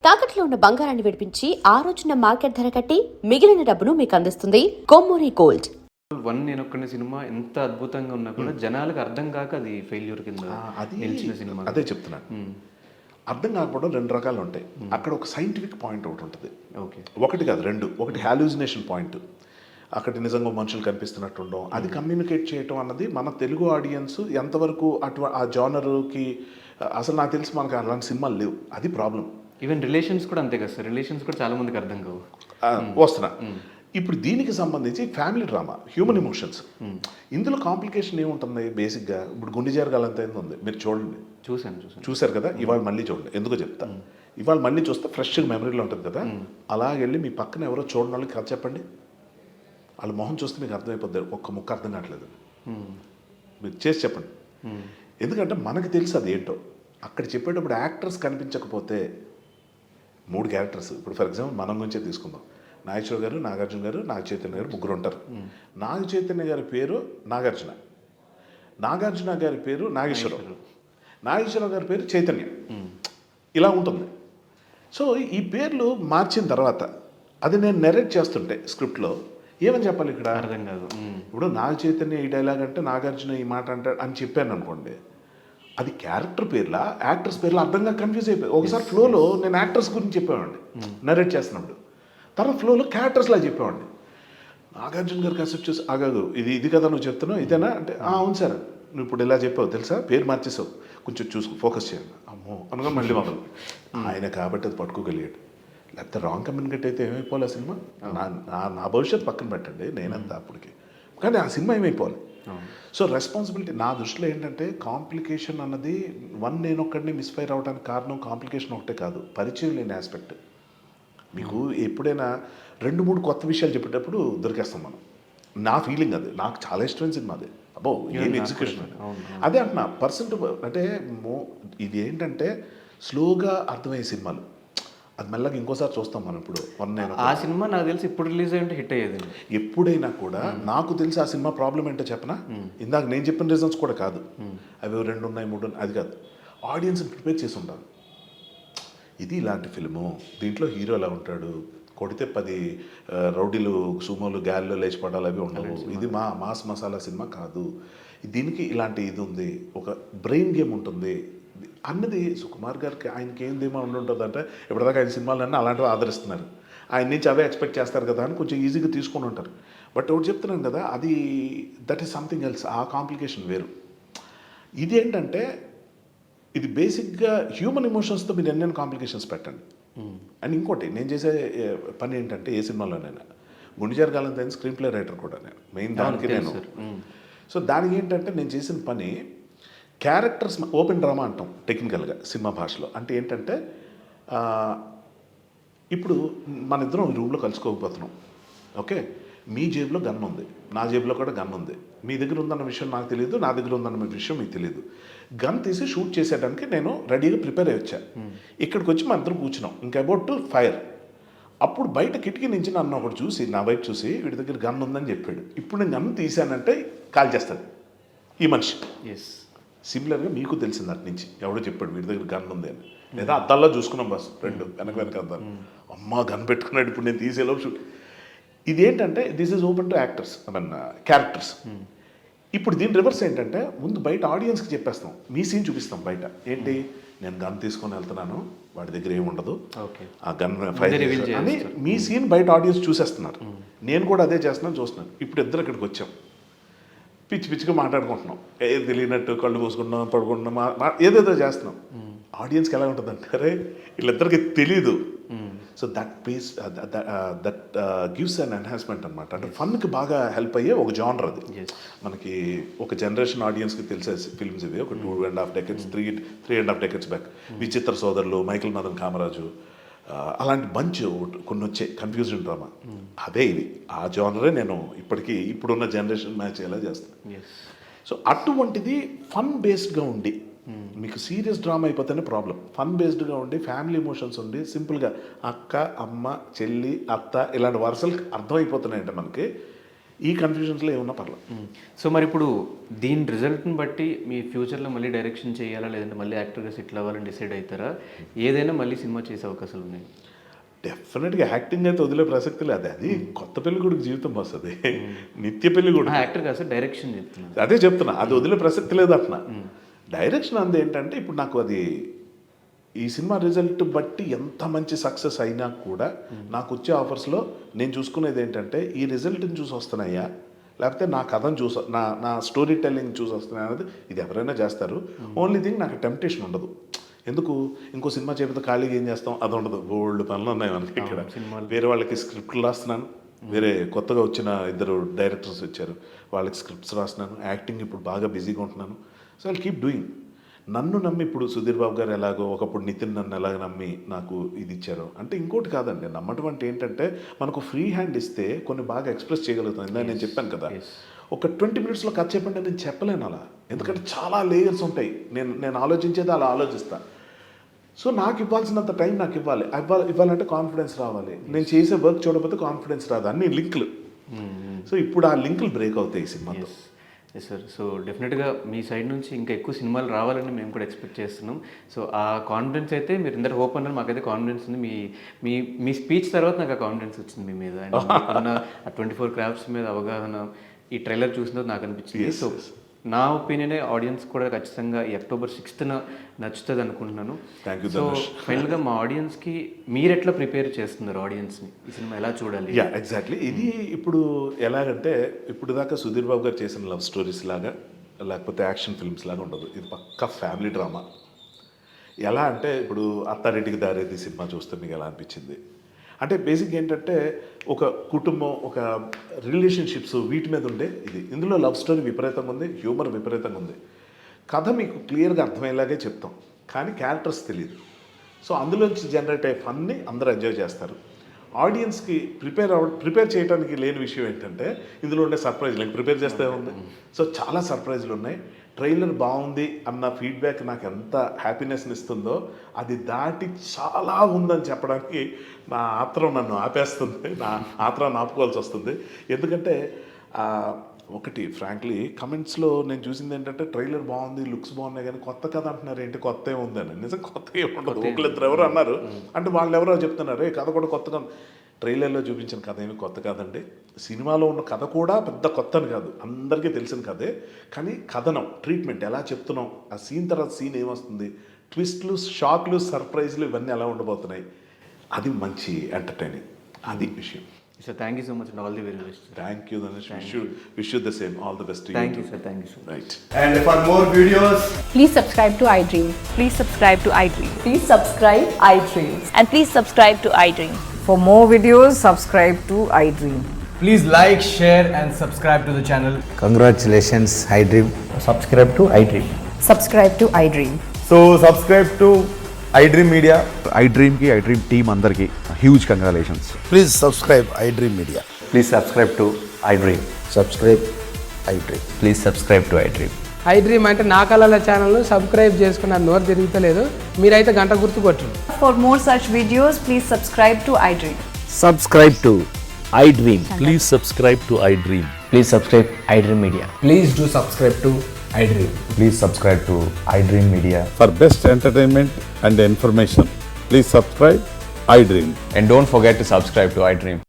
తాకట్లో ఉన్న బంగారాన్ని విడిపించి ఆ రోజున మార్కెట్ ధర కట్టి మిగిలిన డబ్బును మీకు అందిస్తుంది కొమ్మూరి గోల్డ్. నేనొక్కని సినిమా ఎంత అద్భుతంగా ఉన్నా కూడా జనాలకు అర్థం కాక అది ఫెయిల్యూర్ కింద నిలిచిన సినిమా. అదే చెప్తున్నాను. అర్థం కాకపోవడం రెండు రకాలు ఉంటాయి. అక్కడ ఒక సైంటిఫిక్ పాయింట్ ఒకటి ఉంటుంది. ఓకే, ఒకటి కాదు రెండు. ఒకటి హాల్యూజినేషన్ పాయింట్, అక్కడ నిజంగా మనుషులు కనిపిస్తున్నట్టు ఉండడం, అది కమ్యూనికేట్ చేయటం అన్నది మన తెలుగు ఆడియన్స్ ఎంతవరకు ఆ జానర్కి అసలు నాకు తెలిసి మనకు అలాంటి సినిమాలు లేవు. అది ప్రాబ్లం. ఈవెన్ రిలేషన్స్ కూడా అంతే కదా సార్, రిలేషన్స్ కూడా చాలా మందికి అర్థం కావు. వస్తున్నా ఇప్పుడు దీనికి సంబంధించి ఫ్యామిలీ డ్రామా, హ్యూమన్ ఎమోషన్స్. ఇందులో కాంప్లికేషన్ ఏముంటుంది బేసిక్గా? ఇప్పుడు గుండె జరగాలంత ఉంది, మీరు చూడండి. చూశారు కదా, ఇవాళ మళ్ళీ చూడండి. ఎందుకో చెప్తా. ఇవాళ మళ్ళీ చూస్తే ఫ్రెష్గా మెమరీలో ఉంటుంది కదా. అలాగెళ్ళి మీ పక్కన ఎవరో చూడని వాళ్ళకి కథ చెప్పండి, వాళ్ళ మొహం చూస్తే మీకు అర్థమైపోద్ది. ఒక్క ముక్క అర్థం కావట్లేదు, మీరు చేసి చెప్పండి. ఎందుకంటే మనకు తెలుసు అది ఏంటో. అక్కడ చెప్పేటప్పుడు యాక్టర్స్ కనిపించకపోతే, 3 క్యారెక్టర్స్ ఇప్పుడు ఫర్ ఎగ్జాంపుల్ మనం గురించే తీసుకుందాం. నాగేశ్వర గారు, నాగార్జున గారు, నాగ చైతన్య గారు, ముగ్గురు ఉంటారు. నాగ చైతన్య గారి పేరు నాగార్జున, నాగార్జున గారి పేరు నాగేశ్వరరావు, నాగేశ్వరరావు గారి పేరు చైతన్య. ఇలా ఉంటుంది. సో ఈ పేర్లు మార్చిన తర్వాత అది నేను నెరేట్ చేస్తుంటే స్క్రిప్ట్లో ఏమని చెప్పాలి ఇక్కడ అర్థం కాదు. ఇప్పుడు నాగ చైతన్య ఈ డైలాగ్ అంటే, నాగార్జున ఈ మాట అంటే అని చెప్పాను అనుకోండి, అది క్యారెక్టర్ పేర్లా యాక్టర్స్ పేర్లా అర్థంగా కన్ఫ్యూజ్ అయిపోయి. ఒకసారి ఫ్లోలో నేను యాక్టర్స్ గురించి చెప్పేవాడిని నరేట్ చేస్తున్నప్పుడు, తర్వాత ఫ్లోలో క్యారెక్టర్స్లా చెప్పేవాడిని. నాగార్జున గారికి అసెప్ట్ చేసి, ఆగాగు ఇది కదా నువ్వు చెప్తున్నావు ఇదేనా అంటే, అవును సార్ నువ్వు ఇప్పుడు ఇలా చెప్పావు తెలుసా, పేరు మార్చేసావు, కొంచెం చూసుకో, ఫోకస్ చేయండి. అమ్మో అనగా మళ్ళీ మొదలు. ఆయన కాబట్టి అది పట్టుకోగలిగాడు. లేకపోతే రాంగ్ కమ్యూనికేట్ అయితే ఏమైపోవాలి ఆ సినిమా? నా భవిష్యత్తు పక్కన పెట్టండి, నేనంతా అప్పటికి. కానీ ఆ సినిమా ఏమైపోవాలి? సో రెస్పాన్సిబిలిటీ నా దృష్టిలో ఏంటంటే, కాంప్లికేషన్ అన్నది నేను ఒక్కడిని మిస్ఫైర్ అవడానికి కారణం కాంప్లికేషన్ ఒకటే కాదు, పరిచయం లేని ఆస్పెక్ట్. మీకు ఎప్పుడైనా 2-3 కొత్త విషయాలు చెప్పేటప్పుడు దొరికేస్తాం మనం. నా ఫీలింగ్ అది. నాకు చాలా ఇష్టమైన సినిమా అది. అబ్బో ఏం ఎగ్జిక్యూషన్ అండి. అదే అంటున్నా పర్సెంట్ అంటే ఇది ఏంటంటే స్లోగా అర్థమయ్యే సినిమాలు. అది మెల్లగా ఇంకోసారి చూస్తాం మనం. ఇప్పుడు ఆ సినిమా నాకు తెలిసి ఇప్పుడు రిలీజ్ అయ్యి హిట్ అయ్యేది. ఎప్పుడైనా కూడా నాకు తెలిసి ఆ సినిమా ప్రాబ్లం ఏంటో చెప్పనా? ఇందాక నేను చెప్పిన రీజన్స్ కూడా కాదు, అవి 2 ఉన్నాయి 3 ఉన్నాయి అది కాదు. ఆడియన్స్ ప్రిపేర్ చేసి ఉండాలి. ఇది ఇలాంటి ఫిల్ము, దీంట్లో హీరో ఎలా ఉంటాడు, కొడితే 10 రౌడీలు సుమోలు గాల్లో లేచిపడాలి అవి ఉండవు. ఇది మాస్ మసాలా సినిమా కాదు, దీనికి ఇలాంటి ఇది ఉంది, ఒక బ్రెయిన్ గేమ్ ఉంటుంది అన్నది. సుకుమార్ గారికి ఆయనకి ఏం ధీమా ఉండుంటుంది అంటే, ఇప్పటిదాకా ఆయన సినిమాలన్నీ అలాంటివి ఆదరిస్తున్నారు, ఆయన నుంచి అవే ఎక్స్పెక్ట్ చేస్తారు కదా అని కొంచెం ఈజీగా తీసుకొని ఉంటారు. బట్ ఒకటి చెప్తున్నాను కదా, అది దట్ ఈస్ సంథింగ్ ఎల్స్. ఆ కాంప్లికేషన్ వేరు. ఇది ఏంటంటే, ఇది బేసిక్గా హ్యూమన్ ఎమోషన్స్తో మీరు ఎన్నెన్ని కాంప్లికేషన్స్ పెట్టండి. అండ్ ఇంకోటి నేను చేసే పని ఏంటంటే, ఏ సినిమాలోనైనా గుండె జరగాలని స్క్రీన్ ప్లే రైటర్ కూడా నేను మెయిన్ దానికి నేను. సో దానికి ఏంటంటే నేను చేసిన పని క్యారెక్టర్స్ ఓపెన్ డ్రామా అంటాం టెక్నికల్గా సినిమా భాషలో. అంటే ఏంటంటే, ఇప్పుడు మన ఇద్దరం రూమ్లో కలుసుకోకపోతున్నాం, ఓకే, మీ జేబులో గన్ ఉంది, నా జేబులో కూడా గన్ ఉంది, మీ దగ్గర ఉందన్న విషయం నాకు తెలియదు, నా దగ్గర ఉందన్న విషయం మీకు తెలియదు. గన్ తీసి షూట్ చేసేయడానికి నేను రెడీగా ప్రిపేర్ అయ్యి వచ్చా. ఇక్కడికి వచ్చి మన ఇద్దరం కూర్చున్నాం, ఇంకా అబౌట్ టు ఫైర్. అప్పుడు బయట కిటికీ నుంచి నన్ను ఒకటి చూసి, నా వైపు చూసి, వీడి దగ్గర గన్ ఉందని చెప్పాడు. ఇప్పుడు నేను గన్ తీశానంటే కాల్ చేస్తాడు ఈ మనిషి. సిమిలర్గా మీకు తెలిసింది అటు నుంచి, ఎవడో చెప్పాడు వీడి దగ్గర గన్ ఉంది అని, లేదా అద్దాల్లో చూసుకున్నాం బస్ 2 వెనక అద్దాలు. అమ్మ గన్ పెట్టుకున్నాడు, ఇప్పుడు నేను తీసేలో షూట్. ఇదేంటంటే this is open to actors, I mean characters. ఇప్పుడు దీని రివర్స్ ఏంటంటే, ముందు బయట ఆడియన్స్కి చెప్పేస్తాం, మీ సీన్ చూపిస్తాం బయట. ఏంటి, నేను గన్ తీసుకొని వెళ్తున్నాను, వాడి దగ్గర ఏమి ఉండదు, ఆ గన్ ఫైర్ అని మీ సీన్ బయట ఆడియన్స్ చూసేస్తున్నారు. నేను కూడా అదే చేస్తున్నాను, చూస్తున్నాను. ఇప్పుడు ఇద్దరు ఇక్కడికి వచ్చాం, పిచ్చిగా మాట్లాడుకుంటున్నాం, ఏది తెలియనట్టు కళ్ళు మూసుకుంటున్నాం, పడుకుంటున్నాం, ఏదేదో చేస్తున్నాం. ఆడియన్స్కి ఎలా ఉంటుంది అంటే, అరే వీళ్ళిద్దరికి తెలీదు. So that please that gives an enhancement అనమాట. అంటే ఫన్కి బాగా హెల్ప్ అయ్యే ఒక జానర్ అది. మనకి ఒక జనరేషన్ ఆడియన్స్కి తెలిసే ఫిల్మ్స్ ఇవి. ఒక 2.5 decades 3.5 decades బ్యాక్ విచిత్ర సోదరులు, మైకిల్ మదన్ కామరాజు, అలాంటి బంచ్ కొన్ని వచ్చే కన్ఫ్యూజన్ డ్రామా. అదే ఇది, ఆ జానరే నేను ఇప్పుడున్న జనరేషన్ మ్యాచ్ ఎలా చేస్తాను. సో అటువంటిది ఫన్ బేస్డ్గా ఉండి, మీకు సీరియస్ డ్రామా అయిపోతేనే ప్రాబ్లం. ఫన్ బేస్డ్గా ఉండి, ఫ్యామిలీ ఎమోషన్స్ ఉండి, సింపుల్గా అక్క, అమ్మ, చెల్లి, అత్త ఇలాంటి వరుసలు అర్థమైపోతున్నాయంటే మనకి ఈ కన్ఫ్యూజన్స్లో ఏమన్నా పర్లేదు. సో మరి ఇప్పుడు దీని రిజల్ట్ని బట్టి మీ ఫ్యూచర్లో మళ్ళీ డైరెక్షన్ చేయాలా లేదంటే మళ్ళీ యాక్టర్గా సెటిల్ అవ్వాలని డిసైడ్ అవుతారా? ఏదైనా మళ్ళీ సినిమా చేసే అవకాశాలు ఉన్నాయి? డెఫినెట్గా యాక్టింగ్ అయితే వదిలే ప్రసక్తి లేదు. అది కొత్త పెళ్లి కొడుకు జీవితం వస్తుంది, నిత్య పెళ్లి కొడుకు. యాక్టర్ కాదు సార్, డైరెక్షన్ చెప్తున్నా. అదే చెప్తున్నా, అది వదిలే ప్రసక్తి లేదు అట్లా. డైరెక్షన్ అంది ఏంటంటే ఇప్పుడు నాకు అది ఈ సినిమా రిజల్ట్ బట్టి ఎంత మంచి సక్సెస్ అయినా కూడా నాకు వచ్చే ఆఫర్స్లో నేను చూసుకునేది ఏంటంటే ఈ రిజల్ట్ని చూసి వస్తున్నాయా లేకపోతే నా కథను చూసి నా స్టోరీ టెల్లింగ్ చూసి వస్తున్నాయా అనేది. ఇది ఎవరైనా చేస్తారు. ఓన్లీ థింగ్ నాకు టెంప్టేషన్ ఉండదు. ఎందుకు ఇంకో సినిమా చేపితే ఖాళీగా ఏం చేస్తాం, అది ఉండదు. బోల్డ్ పనులు ఉన్నాయి మనకి ఇక్కడ. వేరే వాళ్ళకి స్క్రిప్ట్లు రాస్తున్నాను, వేరే కొత్తగా వచ్చిన 2 డైరెక్టర్స్ వచ్చారు, వాళ్ళకి స్క్రిప్ట్స్ రాస్తున్నాను. యాక్టింగ్ ఇప్పుడు బాగా బిజీగా ఉంటున్నాను. So I'll keep doing. నన్ను నమ్మి ఇప్పుడు సుధీర్ బాబు గారు ఎలాగో ఒకప్పుడు నితిన్ నన్ను ఎలాగ నమ్మి నాకు ఇది ఇచ్చారు అంటే ఇంకోటి కాదండి. నమ్మటం అంటే ఏంటంటే మనకు ఫ్రీ హ్యాండ్ ఇస్తే కొన్ని బాగా ఎక్స్ప్రెస్ చేయగలుగుతాం. ఇందా నేను చెప్పాను కదా, ఒక 20 మినిట్స్లో కథ చెప్పండి నేను చెప్పలేను అలా, ఎందుకంటే చాలా లేయర్స్ ఉంటాయి. నేను ఆలోచించేది అలా ఆలోచిస్తాను. సో నాకు ఇవ్వాల్సినంత టైం నాకు ఇవ్వాలంటే కాన్ఫిడెన్స్ రావాలి. నేను చేసే వర్క్ చూడకపోతే కాన్ఫిడెన్స్ రాదు. అన్ని లింకులు. సో ఇప్పుడు ఆ లింకులు బ్రేక్ అవుతాయి ఈ సినిమాతో. Yes sir. సో డెఫినెట్గా మీ సైడ్ నుంచి ఇంకా ఎక్కువ సినిమాలు రావాలని మేము కూడా ఎక్స్పెక్ట్ చేస్తున్నాం. సో ఆ కాన్ఫిడెన్స్ అయితే మీరు ఇందరు హోప్ అన్నారు, మాకైతే కాన్ఫిడెన్స్ ఉంది. మీ స్పీచ్ తర్వాత నాకు ఆ కాన్ఫిడెన్స్ వచ్చింది మీ మీద. అండ్ ఆ 24 క్రాఫ్ట్స్ మీద అవగాహన ఈ ట్రైలర్ చూసిన తర్వాత నాకు అనిపించింది. సో నా ఒపీనియనే ఆడియన్స్ కూడా ఖచ్చితంగా ఈ అక్టోబర్ 6th నచ్చుతుంది అనుకుంటున్నాను. సో ఫైనల్గా మా ఆడియన్స్కి మీరు ఎట్లా ప్రిపేర్ చేస్తున్నారు ఆడియన్స్ని, ఈ సినిమా ఎలా చూడాలి? ఎగ్జాక్ట్లీ. ఇది ఇప్పుడు ఎలాగంటే ఇప్పుడు దాకా సుధీర్ బాబు గారు చేసిన లవ్ స్టోరీస్ లాగా లేకపోతే యాక్షన్ ఫిల్మ్స్ లాగా ఉండదు. ఇది పక్కా ఫ్యామిలీ డ్రామా. ఎలా అంటే ఇప్పుడు అత్తారింటికి దారేది సినిమా చూస్తే మీకు ఎలా అనిపించింది అంటే బేసిక్ ఏంటంటే ఒక కుటుంబం, ఒక రిలేషన్షిప్స్, వీటి మీద ఉండే ఇది. ఇందులో లవ్ స్టోరీ విపరీతంగా ఉంది, హ్యూమర్ విపరీతంగా ఉంది. కథ మీకు క్లియర్గా అర్థమయ్యేలాగే చెప్తాం, కానీ క్యారెక్టర్స్ తెలియదు. సో అందులోంచి జనరేట్ అయ్యే ఫన్ని అందరూ ఎంజాయ్ చేస్తారు. ఆడియన్స్కి ప్రిపేర్ చేయడానికి లేని విషయం ఏంటంటే ఇందులో ఉండే సర్ప్రైజ్లు. ప్రిపేర్ చేస్తే ఉంది. సో చాలా సర్ప్రైజ్లు ఉన్నాయి. ట్రైలర్ బాగుంది అన్న ఫీడ్బ్యాక్ నాకు ఎంత హ్యాపీనెస్ని ఇస్తుందో అది దాటి చాలా ఉందని చెప్పడానికి నా ఆత్రం నన్ను ఆపేస్తుంది. నా ఆత్రాన్ని ఆపుకోవాల్సి వస్తుంది. ఎందుకంటే ఒకటి ఫ్రాంక్లీ కమెంట్స్లో నేను చూసింది ఏంటంటే ట్రైలర్ బాగుంది, లుక్స్ బాగున్నాయి, కానీ కొత్త కథ అంటున్నారు, ఏంటి కొత్త ఏముందని. నిజం కొత్త ఏముండదు. ఒకళ్ళిద్దరు ఎవరు అన్నారు అంటే వాళ్ళు ఎవరో చెప్తున్నారు కథ కూడా కొత్తగా. ట్రైలర్లో చూపించిన కథ ఏమి కొత్త కాదండి. సినిమాలో ఉన్న కథ కూడా పెద్ద కొత్త అని కాదు, అందరికీ తెలిసిన కథే. కానీ కథనం, ట్రీట్మెంట్ ఎలా చెప్తున్నాం, ఆ సీన్ తర్వాత సీన్ ఏమొస్తుంది, ట్విస్ట్లు, షాక్లు, సర్ప్రైజ్లు ఇవన్నీ ఎలా ఉండబోతున్నాయి, అది మంచి ఎంటర్టైనింగ్. అది విషయం. Sir thank you so much and all the very best. Thank you Dhanush. Wish you the same. All the best. Thank you sir. Thank you so right. And for more videos, Please subscribe to iDream. Please subscribe to iDream. Please subscribe iDream. And please subscribe to iDream. For more videos, subscribe to iDream. please like, share and subscribe to the channel. Congratulations, iDream. Subscribe to iDream. Subscribe to iDream. So subscribe to iDream Media. iDream ki iDream team andarki huge congratulations. Please subscribe iDream Media. Please subscribe to iDream. Subscribe iDream. Please subscribe to iDream. iDream అంటే నా కళల channel subscribe చేసుకున్న నోరు తిరుగుతలేదు, మీరైతే గంట గుర్తు కొట్టండి. For more such videos, please subscribe to iDream. Subscribe to iDream. Please subscribe to iDream. Please subscribe iDream Media. Please do subscribe to iDream. Please subscribe to iDream Media. For best entertainment and information, please subscribe iDream. And don't forget to subscribe to iDream.